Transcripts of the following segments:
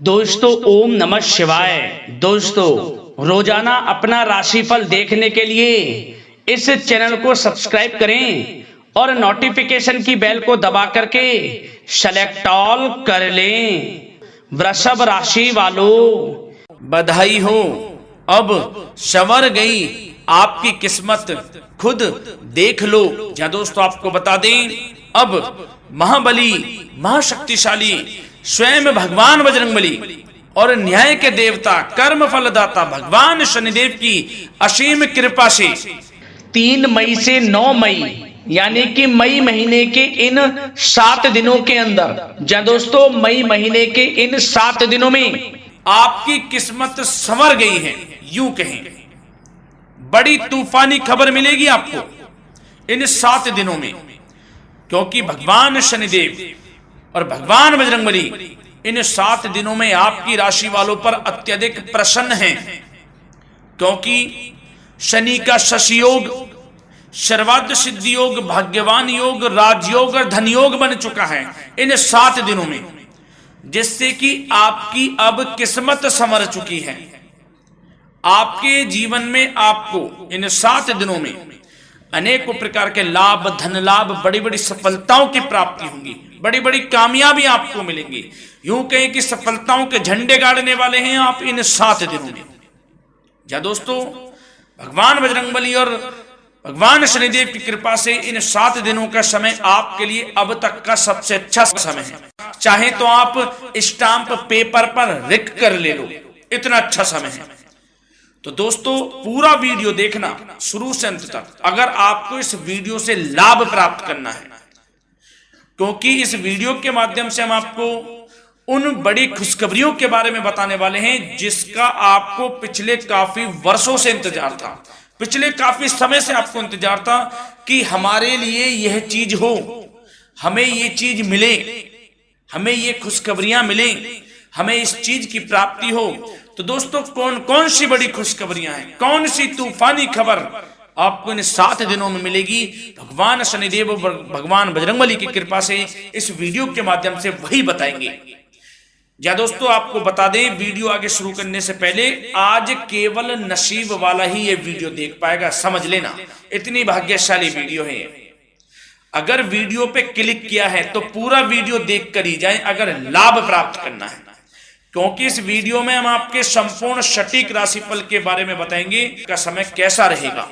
दोस्तों ओम नमः शिवाय। दोस्तों रोजाना अपना राशिफल देखने के लिए इस चैनल को सब्सक्राइब करें और नोटिफिकेशन की बेल को दबा करके सेलेक्ट ऑल कर लें। वृषभ राशि वालों, बधाई हो, अब संवर गई आपकी किस्मत, खुद देख लो। या दोस्तों आपको बता दें, अब महाबली महाशक्तिशाली स्वयं भगवान बजरंगबली और न्याय के देवता कर्म फलदाता भगवान शनिदेव की असीम कृपा से 3 मई से 9 मई यानी कि मई महीने के इन 7 दिनों के अंदर, जहाँ दोस्तों मई महीने के इन 7 दिनों में आपकी किस्मत संवर गई है। यूं कहें, बड़ी तूफानी खबर मिलेगी आपको इन 7 दिनों में, क्योंकि भगवान शनिदेव और भगवान बजरंगबली इन 7 दिनों में आपकी राशि वालों पर अत्यधिक प्रसन्न हैं, क्योंकि शनि का शशि योग, सर्वार्थ सिद्धि योग, भाग्यवान योग, राजयोग और धन योग बन चुका है इन 7 दिनों में, जिससे कि आपकी अब किस्मत संवर चुकी है। आपके जीवन में आपको इन 7 दिनों में अनेकों प्रकार के लाभ, धन लाभ, बड़ी बड़ी सफलताओं की प्राप्ति होंगी, बड़ी बड़ी कामयाबी आपको मिलेंगी। यूं कहें कि सफलताओं के झंडे गाड़ने वाले हैं आप इन 7 दिनों में। या दोस्तों भगवान बजरंगबली और भगवान शनिदेव की कृपा से इन 7 दिनों का समय आपके लिए अब तक का सबसे अच्छा समय है। चाहे तो आप स्टाम्प पेपर पर लिख कर ले लो, इतना अच्छा समय है। तो दोस्तों पूरा वीडियो देखना शुरू से अंत तक, अगर आपको इस वीडियो से लाभ प्राप्त करना है, क्योंकि इस वीडियो के माध्यम से हम आपको उन बड़ी खुशखबरियों के बारे में बताने वाले हैं जिसका आपको पिछले काफी वर्षों से इंतजार था, पिछले काफी समय से आपको इंतजार था कि हमारे लिए यह चीज हो, हमें ये चीज मिले, हमें ये खुशखबरियां मिले, हमें इस चीज की प्राप्ति हो। तो दोस्तों कौन कौन सी बड़ी खुशखबरियां हैं, कौन सी तूफानी खबर आपको इन 7 दिनों में मिलेगी, भगवान शनिदेव और भगवान बजरंगबली की कृपा से इस वीडियो के माध्यम से वही बताएंगे। या दोस्तों आपको बता दें, वीडियो आगे शुरू करने से पहले आज केवल नसीब वाला ही ये वीडियो देख पाएगा, समझ लेना, इतनी भाग्यशाली वीडियो है। अगर वीडियो पे क्लिक किया है तो पूरा वीडियो देख कर ही जाए अगर लाभ प्राप्त करना है, क्योंकि इस वीडियो में हम आपके संपूर्ण सटीक राशिफल के बारे में बताएंगे का समय कैसा रहेगा।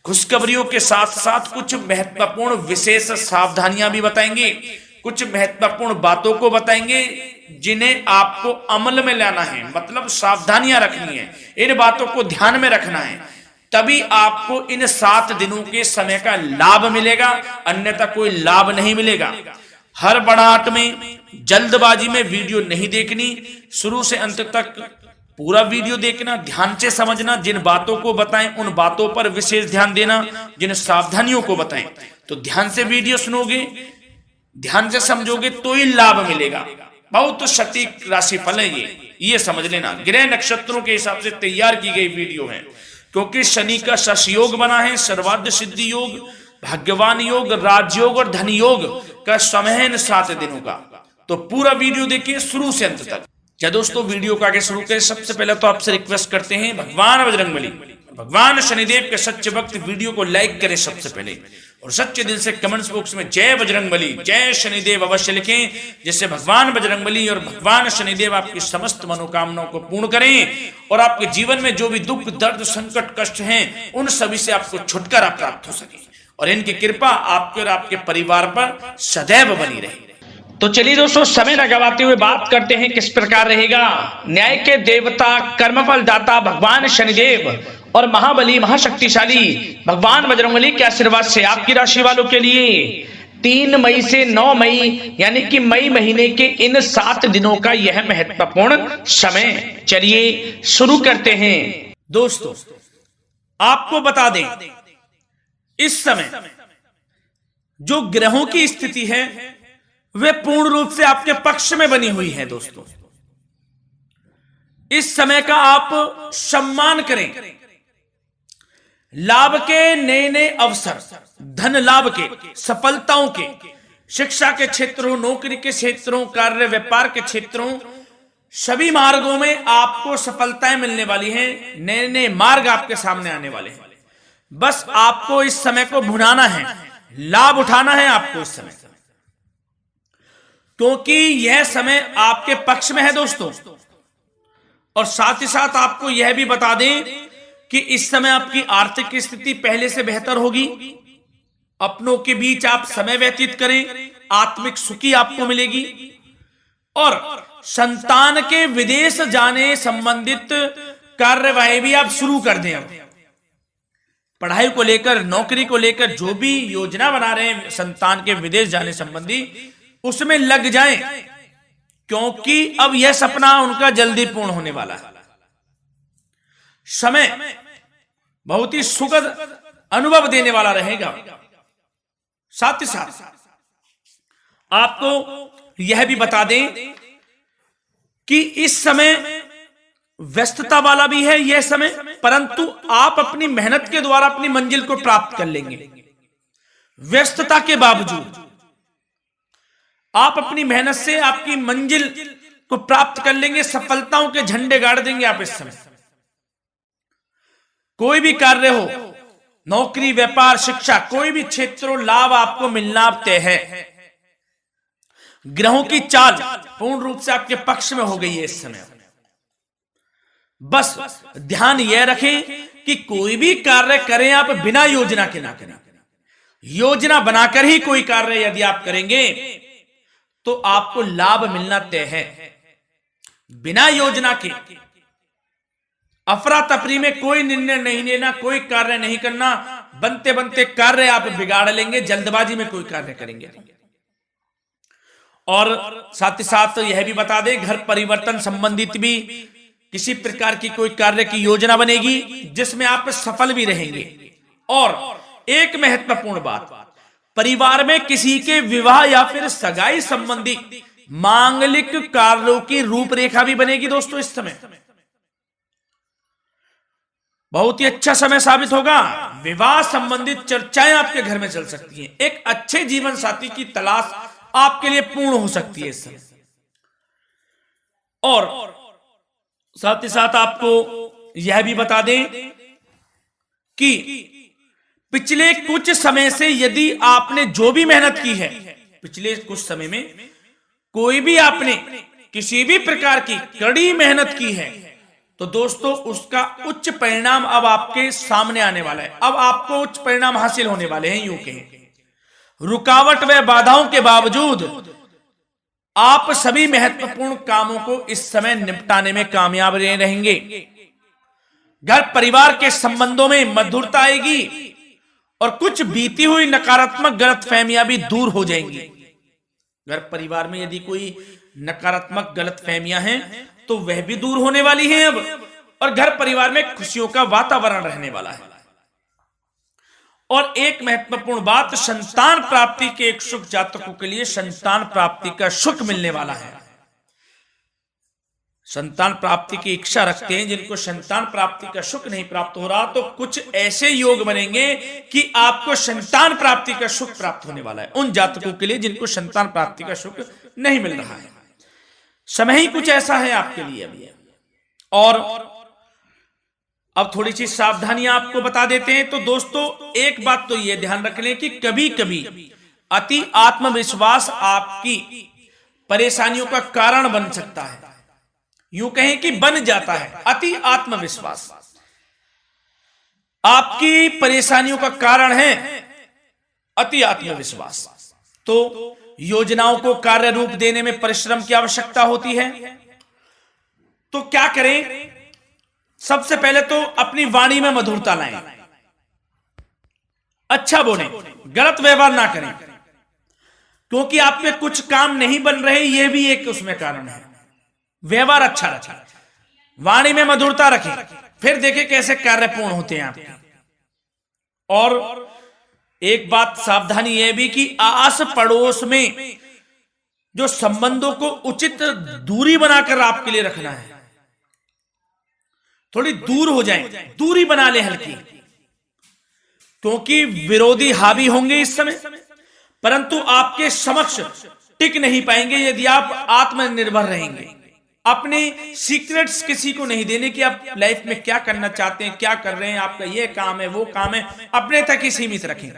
खुशखबरियों के साथ साथ कुछ महत्वपूर्ण विशेष सावधानियां भी बताएंगे, कुछ महत्वपूर्ण बातों को बताएंगे जिन्हें आपको अमल में लाना है, मतलब सावधानियां रखनी है, इन बातों को ध्यान में रखना है, तभी आपको इन 7 दिनों के समय का लाभ मिलेगा, अन्यथा कोई लाभ नहीं मिलेगा। हड़बड़ाहट में, जल्दबाजी में वीडियो नहीं देखनी, शुरू से अंत तक पूरा वीडियो देखना, ध्यान से समझना, जिन बातों को बताएं उन बातों पर विशेष ध्यान देना, जिन सावधानियों को बताएं तो ध्यान से वीडियो सुनोगे, ध्यान से समझोगे तो ही लाभ मिलेगा। बहुत सटीक राशिफल है ये समझ लेना, ग्रह नक्षत्रों के हिसाब से तैयार की गई वीडियो है, क्योंकि शनि का शशि योग बना है, सर्वार्थ सिद्धि योग, भाग्यवान योग, राजयोग और धन योग का समय है इन 7 दिनों का। तो पूरा वीडियो देखिए शुरू से अंत तक। या दोस्तों वीडियो को आगे शुरू करें, सबसे पहले तो आपसे रिक्वेस्ट करते हैं, भगवान बजरंगबली, भगवान शनिदेव के सच्चे भक्त वीडियो को लाइक करें सबसे पहले, और सच्चे दिल से कमेंट्स बॉक्स में जय बजरंगबली, जय शनिदेव अवश्य लिखें, जिससे भगवान बजरंगबली और भगवान शनिदेव आपकी समस्त मनोकामनाओं को पूर्ण करें और आपके जीवन में जो भी दुख, दर्द, संकट, कष्ट हैं उन सभी से आपको छुटकारा प्राप्त हो सके और इनकी कृपा आपके और आपके परिवार पर सदैव बनी रहे। तो चलिए दोस्तों समय न गवाते हुए बात करते हैं किस प्रकार रहेगा न्याय के देवता, कर्मफल दाता भगवान शनिदेव और महाबली महाशक्तिशाली भगवान बजरंगबली के आशीर्वाद से आपकी राशि वालों के लिए 3 मई से 9 मई यानी कि मई महीने के इन 7 दिनों का यह महत्वपूर्ण समय। चलिए शुरू करते हैं। दोस्तों आपको बता दें, इस समय जो ग्रहों की स्थिति है वे पूर्ण रूप से आपके पक्ष में बनी हुई है। दोस्तों इस समय का आप सम्मान करें, लाभ के नए नए अवसर, धन लाभ के, सफलताओं के, शिक्षा के क्षेत्रों, नौकरी के क्षेत्रों, कार्य व्यापार के क्षेत्रों, सभी मार्गों में आपको सफलताएं मिलने वाली हैं, नए नए मार्ग आपके सामने आने वाले हैं। बस आपको इस समय को भुनाना है, लाभ उठाना है आपको इस समय, क्योंकि यह समय आपके पक्ष में है दोस्तों। और साथ ही साथ आपको यह भी बता दें कि इस समय आपकी आर्थिक स्थिति पहले से बेहतर होगी। अपनों के बीच आप समय व्यतीत करें, आत्मिक सुखी आपको मिलेगी। और संतान के विदेश जाने संबंधित कार्यवाही भी आप शुरू कर दें। पढ़ाई को लेकर, नौकरी को लेकर जो भी योजना बना रहे हैं संतान के विदेश जाने संबंधी, उसमें लग जाएं, क्योंकि अब यह सपना उनका जल्दी पूर्ण होने वाला है। समय बहुत ही सुखद अनुभव देने वाला रहेगा। साथ ही साथ आपको यह भी बता दें कि इस समय व्यस्तता वाला भी है यह समय, परंतु आप अपनी मेहनत के द्वारा अपनी मंजिल को प्राप्त कर लेंगे। व्यस्तता के बावजूद आप अपनी मेहनत से आपकी मंजिल को प्राप्त कर लेंगे, सफलताओं के झंडे गाड़ देंगे आप इस समय। कोई भी कार्य हो, नौकरी, व्यापार, शिक्षा, कोई भी क्षेत्र, लाभ आपको मिलना तय है। ग्रहों की चाल पूर्ण रूप से आपके पक्ष में हो गई है इस समय। बस ध्यान यह रखें कि कोई भी कार्य करें आप बिना योजना के ना करें। योजना बनाकर ही कोई कार्य यदि आप करेंगे तो आपको लाभ मिलना तय है। बिना योजना के अफरा तफरी में कोई निर्णय नहीं लेना, कोई कार्य नहीं करना। बनते बनते कार्य आप बिगाड़ लेंगे, जल्दबाजी में कोई कार्य करेंगे। और साथ ही साथ यह भी बता दें, घर परिवर्तन संबंधित भी किसी प्रकार की कोई कार्य की योजना बनेगी जिसमें आप सफल भी रहेंगे। और एक महत्वपूर्ण बात, परिवार में किसी के विवाह या फिर सगाई संबंधी मांगलिक कार्यों की रूपरेखा भी बनेगी दोस्तों इस समय। बहुत ही अच्छा समय साबित होगा। विवाह संबंधित चर्चाएं आपके घर में चल सकती हैं। एक अच्छे जीवन साथी की तलाश आपके लिए पूर्ण हो सकती है इस समय। और साथ ही साथ आपको यह भी बता दें कि पिछले कुछ समय से यदि आपने जो भी मेहनत की है, पिछले कुछ समय में कोई भी आपने किसी भी प्रकार की कड़ी मेहनत की है, तो दोस्तों उसका उच्च परिणाम अब आपके सामने आने वाला है। अब आपको उच्च परिणाम हासिल होने वाले हैं। यूं कहें, रुकावट व बाधाओं के बावजूद आप सभी महत्वपूर्ण कामों को इस समय निपटाने में कामयाब रहेंगे। घर परिवार के संबंधों में मधुरता आएगी और कुछ बीती हुई नकारात्मक गलतफहमियां भी दूर हो जाएंगी। घर परिवार में यदि कोई नकारात्मक गलतफहमियां हैं तो वह भी दूर होने वाली हैं अब, और घर परिवार में खुशियों का वातावरण रहने वाला है। और एक महत्वपूर्ण बात, संतान प्राप्ति के इच्छुक जातकों के लिए संतान प्राप्ति का सुख मिलने वाला है। संतान प्राप्ति की इच्छा रखते हैं जिनको संतान प्राप्ति का सुख नहीं प्राप्त हो रहा, तो कुछ ऐसे योग बनेंगे कि आपको संतान प्राप्ति का सुख प्राप्त होने वाला है। उन जातकों के लिए जिनको संतान प्राप्ति का सुख नहीं मिल रहा है, समय ही कुछ ऐसा है आपके लिए अभी। और अब थोड़ी सी सावधानियां आपको बता देते हैं। तो दोस्तों एक बात तो यह ध्यान रख लें कि कभी कभी अति आत्मविश्वास आपकी परेशानियों का कारण बन सकता है। यूं कहें कि बन जाता है। अति आत्मविश्वास आपकी परेशानियों का कारण है। अति आत्मविश्वास तो योजनाओं को कार्य रूप देने में परिश्रम की आवश्यकता होती है। तो क्या करें? सबसे पहले तो अपनी वाणी में मधुरता लाएं, अच्छा बोलें, गलत व्यवहार ना करें, क्योंकि आप में कुछ काम नहीं बन रहे, यह भी एक उसमें कारण है। व्यवहार अच्छा रखें, वाणी में मधुरता रखें, फिर देखें कैसे कार्य पूर्ण होते हैं आपके। और एक बात सावधानी यह भी कि आस पड़ोस में जो संबंधों को उचित दूरी बनाकर आपके लिए रखना है। थोड़ी दूर हो जाएं, दूरी बना ले हल्की, क्योंकि विरोधी हावी होंगे इस समय, परंतु आपके समक्ष टिक नहीं पाएंगे यदि आप आत्मनिर्भर रहेंगे। अपने सीक्रेट्स किसी को नहीं देने कि आप लाइफ में क्या करना चाहते हैं, क्या कर रहे हैं, आपका ये काम है, वो काम है, अपने तक ही सीमित रखें।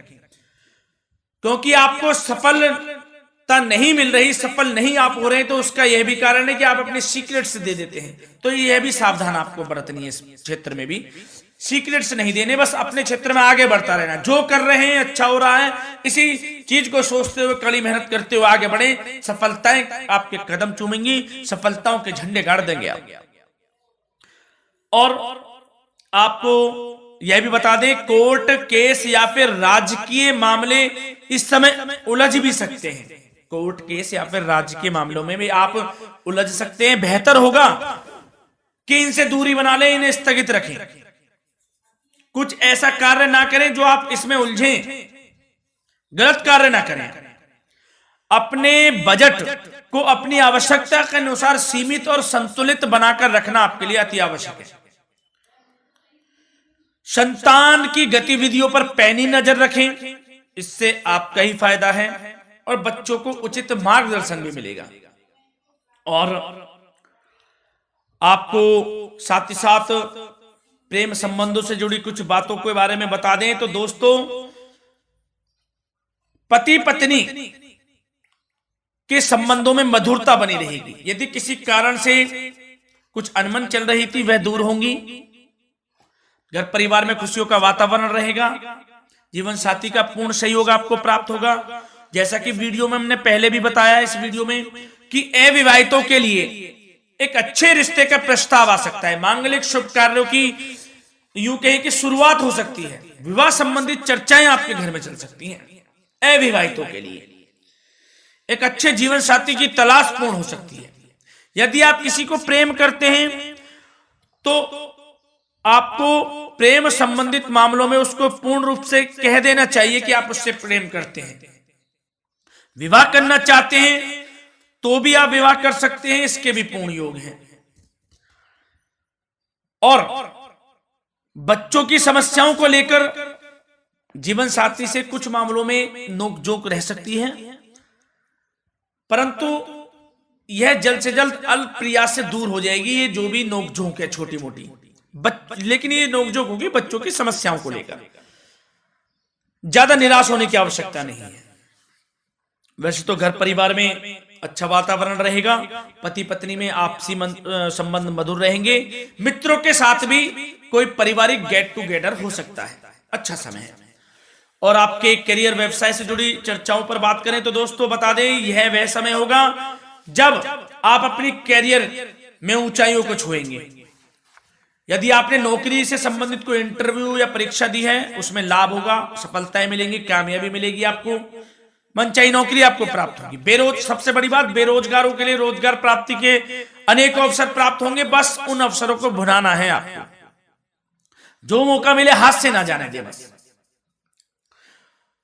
क्योंकि आपको सफलता नहीं मिल रही, सफल नहीं आप हो रहे हैं, तो उसका यह भी कारण है कि आप अपने सीक्रेट्स दे देते हैं। तो यह भी सावधान आपको बरतनी है इस क्षेत्र में भी। सीक्रेट्स नहीं देने, बस अपने क्षेत्र में आगे बढ़ता रहना। जो कर रहे हैं अच्छा हो रहा है, इसी चीज को सोचते हुए कड़ी मेहनत करते हुए आगे बढ़े। सफलताएं आपके कदम चूमेंगी, सफलताओं के झंडे गाड़ देंगे आप। और आपको यह भी बता दें, कोर्ट केस या फिर राजकीय मामले इस समय उलझ भी सकते हैं। कोर्ट केस या फिर राजकीय मामलों में भी आप उलझ सकते हैं। बेहतर होगा कि इनसे दूरी बना लें, इन्हें स्थगित रखें। कुछ ऐसा कार्य ना करें जो आप इसमें उलझें, गलत कार्य ना करें। अपने बजट को अपनी आवश्यकता के अनुसार सीमित और संतुलित बनाकर रखना आपके लिए अति आवश्यक है। संतान की गतिविधियों पर पैनी नजर रखें, इससे आपका ही फायदा है और बच्चों को उचित मार्गदर्शन भी मिलेगा। और आपको साथ ही साथ प्रेम संबंधों से जुड़ी कुछ बातों के बारे में बता दें तो दोस्तों, पति पत्नी के संबंधों में मधुरता बनी रहेगी। यदि किसी कारण से कुछ अनबन चल रही थी, वह दूर होंगी। घर परिवार में खुशियों का वातावरण रहेगा। जीवन साथी का पूर्ण सहयोग आपको प्राप्त होगा। जैसा कि वीडियो में हमने पहले भी बताया इस वीडियो में कि अविवाहितों के लिए एक अच्छे रिश्ते का प्रस्ताव आ सकता है। मांगलिक शुभ कार्यों की यूं कहें कि शुरुआत हो सकती है। विवाह संबंधित चर्चाएं आपके घर में चल सकती हैं। अविवाहितों के लिए एक अच्छे जीवन साथी की तलाश पूर्ण हो सकती है। यदि आप किसी को प्रेम करते हैं तो आपको प्रेम संबंधित मामलों में उसको पूर्ण रूप से कह देना चाहिए कि आप उससे प्रेम करते हैं। विवाह करना चाहते हैं तो भी आप विवाह कर सकते हैं, इसके भी पूर्ण योग हैं। और बच्चों की समस्याओं को लेकर जीवन साथी से कुछ मामलों में नोकझोंक रह सकती है, परंतु यह जल्द से जल्द अल्प प्रयास से दूर हो जाएगी। ये जो भी नोकझोंक है छोटी मोटी, लेकिन ये नोकझोंक होगी बच्चों की समस्याओं को लेकर। ज्यादा निराश होने की आवश्यकता नहीं है। वैसे तो घर परिवार में अच्छा वातावरण रहेगा। पति पत्नी में आपसी संबंध मधुर रहेंगे। मित्रों के साथ भी कोई पारिवारिक गेट टुगेदर हो सकता है। अच्छा समय है। और आपके करियर व्यवसाय से जुड़ी चर्चाओं पर बात करें तो दोस्तों बता दें, यह वह समय होगा जब आप अपनी करियर में ऊंचाइयों को छुएंगे। यदि आपने नौकरी से संबंधित कोई इंटरव्यू या परीक्षा दी है, उसमें लाभ होगा, सफलताएं मिलेंगी, कामयाबी मिलेगी। आपको मनचाही नौकरी आपको प्राप्त होगी। सबसे बड़ी बात, बेरोजगारों के लिए रोजगार प्राप्ति के अनेक अवसर प्राप्त होंगे। बस उन अवसरों को भुनाना है आपको। जो मौका मिले हाथ से ना जाने दे बस।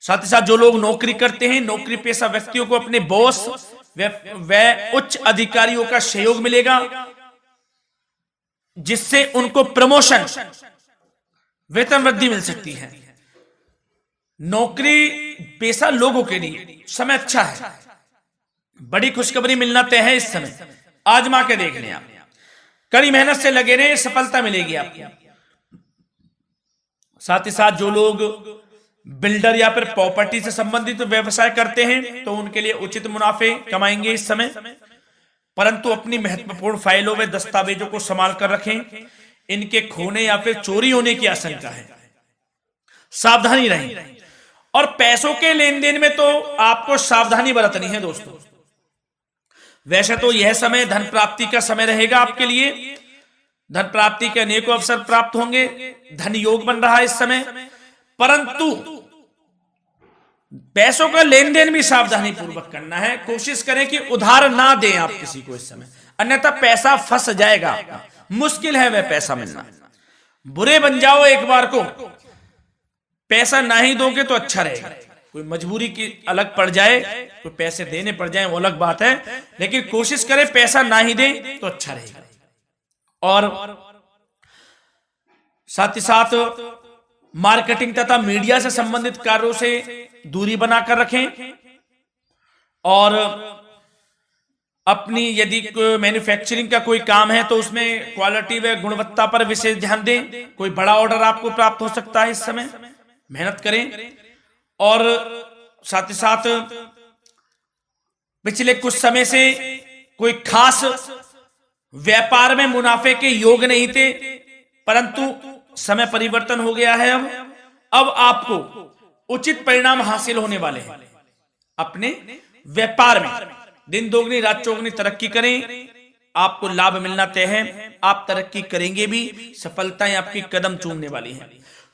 साथ ही साथ जो लोग नौकरी करते हैं, नौकरी पेशा व्यक्तियों को अपने बॉस व उच्च अधिकारियों का सहयोग मिलेगा, जिससे उनको प्रमोशन, वेतन वृद्धि मिल सकती है। नौकरी पेशा लोगों के लिए समय अच्छा है। बड़ी खुशखबरी मिलना तय है इस समय। आजमा के देख लें आप। कड़ी मेहनत से लगे रहे, सफलता मिलेगी आपको। साथ ही साथ जो लोग बिल्डर या फिर प्रॉपर्टी से संबंधित व्यवसाय करते हैं तो उनके लिए उचित मुनाफे कमाएंगे इस समय। परंतु अपनी महत्वपूर्ण फाइलों व दस्तावेजों को संभाल कर रखें। इनके खोने या फिर चोरी होने की आशंका है। सावधानी रहें। और पैसों के लेन देन में तो आपको सावधानी बरतनी है दोस्तों। वैसे तो यह समय धन प्राप्ति का समय रहेगा आपके लिए। धन प्राप्ति के अनेकों अवसर प्राप्त होंगे। धन योग बन रहा है इस समय। परंतु पैसों का लेन देन भी सावधानी पूर्वक करना है। कोशिश करें कि उधार ना दें आप किसी को इस समय, अन्यथा पैसा फंस जाएगा आपका। मुश्किल है वह पैसा मिलना। बुरे बन जाओ एक बार को, पैसा ना ही दोगे तो अच्छा रहेगा। कोई मजबूरी की अलग पड़ जाए, कोई पैसे देने पड़ जाए वो अलग बात है, लेकिन कोशिश करें पैसा ना ही दें तो अच्छा रहेगा। और साथ ही साथ मार्केटिंग तथा मीडिया से संबंधित कार्यों से दूरी बनाकर रखें। और अपनी यदि मैन्युफैक्चरिंग का कोई काम है तो उसमें क्वालिटी व गुणवत्ता पर विशेष ध्यान दें। कोई बड़ा ऑर्डर आपको प्राप्त हो सकता है इस समय, मेहनत करें। और साथ ही साथ पिछले कुछ समय से कोई खास व्यापार में मुनाफे के योग नहीं थे, परंतु समय परिवर्तन हो गया है। अब आपको उचित परिणाम हासिल होने वाले हैं। अपने व्यापार में दिन दोगुनी रात चौगुनी तरक्की करें, आपको लाभ मिलना तय है। आप तरक्की करेंगे भी, सफलताएं आपकी कदम चूमने वाली हैं।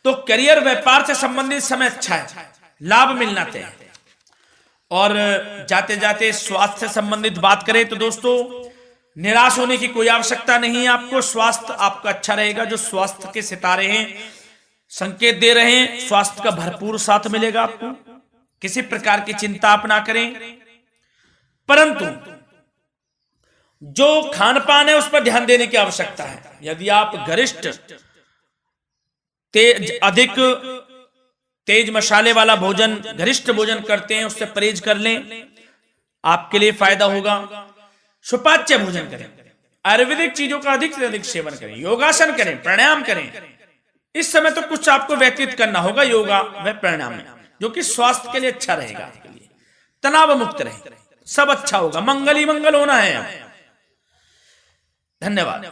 तो करियर व्यापार से संबंधित समय अच्छा है, लाभ मिलना तय है। और जाते जाते स्वास्थ्य से संबंधित बात करें तो दोस्तों, निराश होने की कोई आवश्यकता नहीं है। आपको स्वास्थ्य आपका अच्छा रहेगा। जो स्वास्थ्य के सितारे हैं संकेत दे रहे हैं, स्वास्थ्य का भरपूर साथ मिलेगा आपको। किसी प्रकार की चिंता आप ना करें, परंतु जो खान पान है उस पर ध्यान देने की आवश्यकता है। यदि आप गरिष्ठ अधिक तेज मसाले वाला भोजन, गरिष्ठ भोजन करते हैं, उससे परहेज कर लें, आपके लिए फायदा होगा। सुपाच्य भोजन करें, आयुर्वेदिक चीजों का अधिक से अधिक सेवन करें, योगासन करें, प्राणायाम करें। इस समय तो कुछ आपको व्यतीत करना होगा योगा व प्राणायाम में, जो कि स्वास्थ्य के लिए अच्छा रहेगा, आपके लिए तनाव मुक्त रहे, सब अच्छा होगा। मंगल ही मंगल होना है। धन्यवाद।